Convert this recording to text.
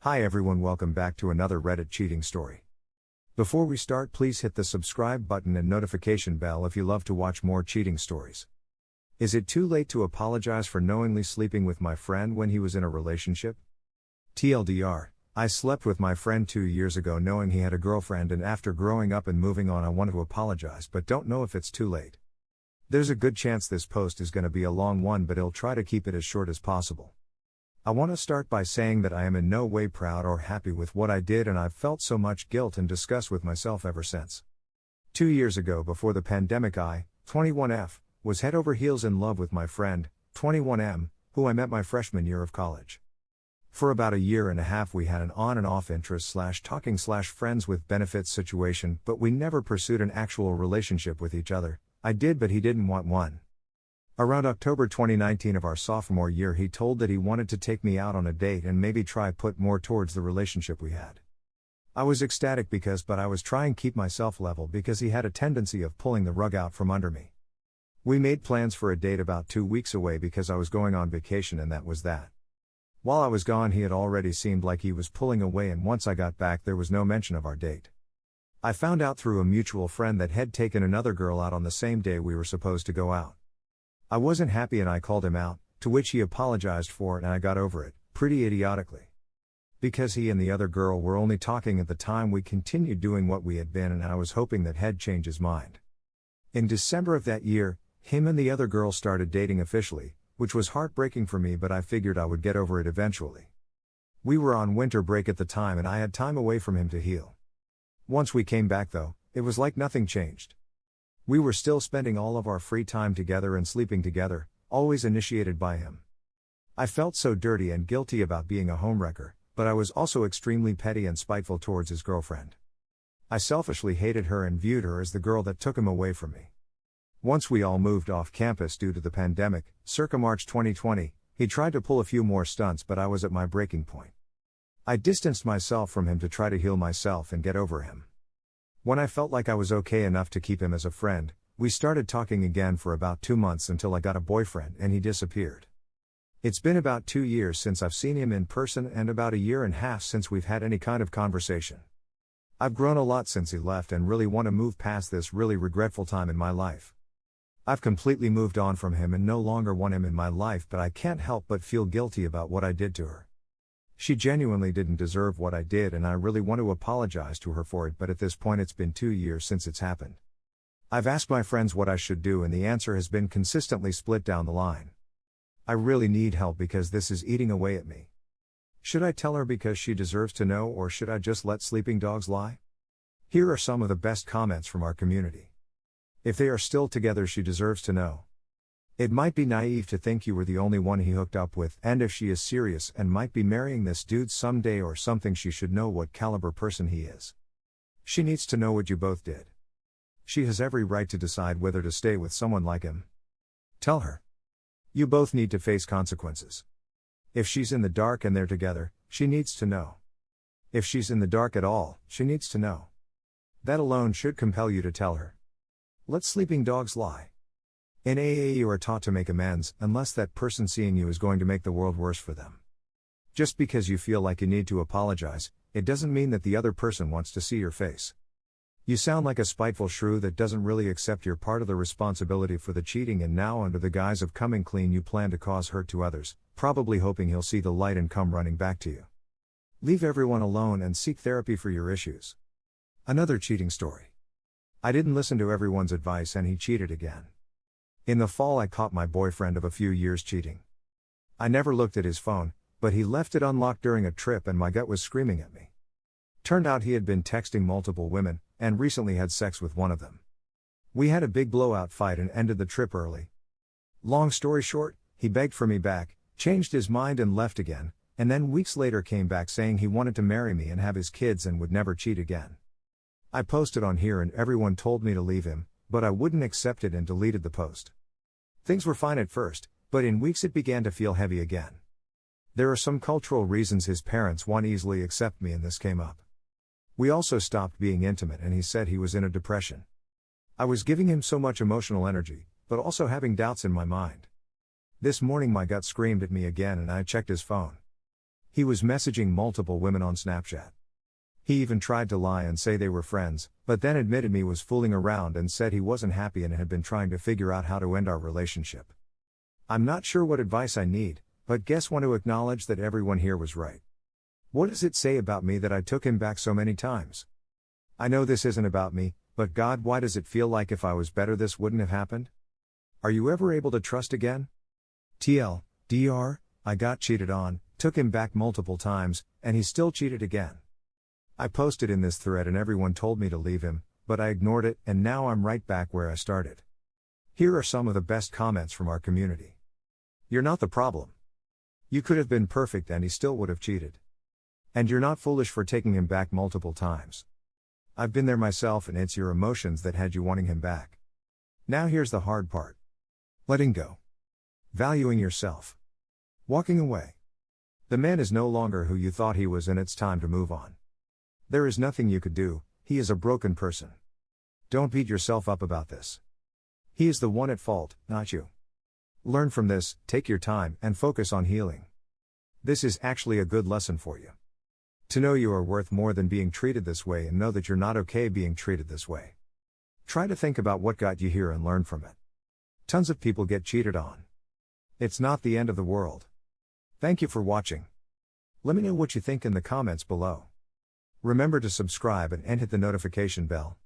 Hi everyone, welcome back to another Reddit cheating story. Before we start, please hit the subscribe button and notification bell if you love to watch more cheating stories. Is it too late to apologize for knowingly sleeping with my friend when he was in a relationship? TLDR, I slept with my friend 2 years ago knowing he had a girlfriend, and after growing up and moving on I want to apologize but don't know if it's too late. There's a good chance this post is going to be a long one, but I'll try to keep it as short as possible. I want to start by saying that I am in no way proud or happy with what I did, and I've felt so much guilt and disgust with myself ever since. 2 years ago, before the pandemic, I, 21F, was head over heels in love with my friend, 21M, who I met my freshman year of college. For about a year and a half we had an on and off interest / talking / friends with benefits situation, but we never pursued an actual relationship with each other. I did, but he didn't want one. Around October 2019 of our sophomore year, he told that he wanted to take me out on a date and maybe try put more towards the relationship we had. I was ecstatic but I was trying to keep myself level because he had a tendency of pulling the rug out from under me. We made plans for a date about 2 weeks away because I was going on vacation, and that was that. While I was gone he had already seemed like he was pulling away, and once I got back there was no mention of our date. I found out through a mutual friend that had taken another girl out on the same day we were supposed to go out. I wasn't happy and I called him out, to which he apologized for it, and I got over it, pretty idiotically. Because he and the other girl were only talking at the time, we continued doing what we had been, and I was hoping that he'd change his mind. In December of that year, him and the other girl started dating officially, which was heartbreaking for me, but I figured I would get over it eventually. We were on winter break at the time and I had time away from him to heal. Once we came back though, it was like nothing changed. We were still spending all of our free time together and sleeping together, always initiated by him. I felt so dirty and guilty about being a homewrecker, but I was also extremely petty and spiteful towards his girlfriend. I selfishly hated her and viewed her as the girl that took him away from me. Once we all moved off campus due to the pandemic, circa March 2020, he tried to pull a few more stunts, but I was at my breaking point. I distanced myself from him to try to heal myself and get over him. When I felt like I was okay enough to keep him as a friend, we started talking again for about 2 months until I got a boyfriend and he disappeared. It's been about 2 years since I've seen him in person and about 1.5 years since we've had any kind of conversation. I've grown a lot since he left and really want to move past this really regretful time in my life. I've completely moved on from him and no longer want him in my life, but I can't help but feel guilty about what I did to her. She genuinely didn't deserve what I did, and I really want to apologize to her for it, but at this point it's been 2 years since it's happened. I've asked my friends what I should do, and the answer has been consistently split down the line. I really need help because this is eating away at me. Should I tell her because she deserves to know, or should I just let sleeping dogs lie? Here are some of the best comments from our community. If they are still together, she deserves to know. It might be naive to think you were the only one he hooked up with, and if she is serious and might be marrying this dude someday or something, she should know what caliber person he is. She needs to know what you both did. She has every right to decide whether to stay with someone like him. Tell her. You both need to face consequences. If she's in the dark and they're together, she needs to know. If she's in the dark at all, she needs to know. That alone should compel you to tell her. Let sleeping dogs lie. In AA you are taught to make amends, unless that person seeing you is going to make the world worse for them. Just because you feel like you need to apologize, it doesn't mean that the other person wants to see your face. You sound like a spiteful shrew that doesn't really accept your part of the responsibility for the cheating, and now under the guise of coming clean you plan to cause hurt to others, probably hoping he'll see the light and come running back to you. Leave everyone alone and seek therapy for your issues. Another cheating story. I didn't listen to everyone's advice and he cheated again. In the fall I caught my boyfriend of a few years cheating. I never looked at his phone, but he left it unlocked during a trip and my gut was screaming at me. Turned out he had been texting multiple women, and recently had sex with one of them. We had a big blowout fight and ended the trip early. Long story short, he begged for me back, changed his mind and left again, and then weeks later came back saying he wanted to marry me and have his kids and would never cheat again. I posted on here and everyone told me to leave him, but I wouldn't accept it and deleted the post. Things were fine at first, but in weeks it began to feel heavy again. There are some cultural reasons his parents won't easily accept me, and this came up. We also stopped being intimate and he said he was in a depression. I was giving him so much emotional energy, but also having doubts in my mind. This morning my gut screamed at me again and I checked his phone. He was messaging multiple women on Snapchat. He even tried to lie and say they were friends, but then admitted me was fooling around and said he wasn't happy and had been trying to figure out how to end our relationship. I'm not sure what advice I need, but guess want to acknowledge that everyone here was right. What does it say about me that I took him back so many times? I know this isn't about me, but God, why does it feel like if I was better this wouldn't have happened? Are you ever able to trust again? TLDR, I got cheated on, took him back multiple times, and he still cheated again. I posted in this thread and everyone told me to leave him, but I ignored it and now I'm right back where I started. Here are some of the best comments from our community. You're not the problem. You could have been perfect and he still would have cheated. And you're not foolish for taking him back multiple times. I've been there myself and it's your emotions that had you wanting him back. Now here's the hard part. Letting go. Valuing yourself. Walking away. The man is no longer who you thought he was and it's time to move on. There is nothing you could do, he is a broken person. Don't beat yourself up about this. He is the one at fault, not you. Learn from this, take your time, and focus on healing. This is actually a good lesson for you. To know you are worth more than being treated this way and know that you're not okay being treated this way. Try to think about what got you here and learn from it. Tons of people get cheated on. It's not the end of the world. Thank you for watching. Let me know what you think in the comments below. Remember to subscribe and hit the notification bell.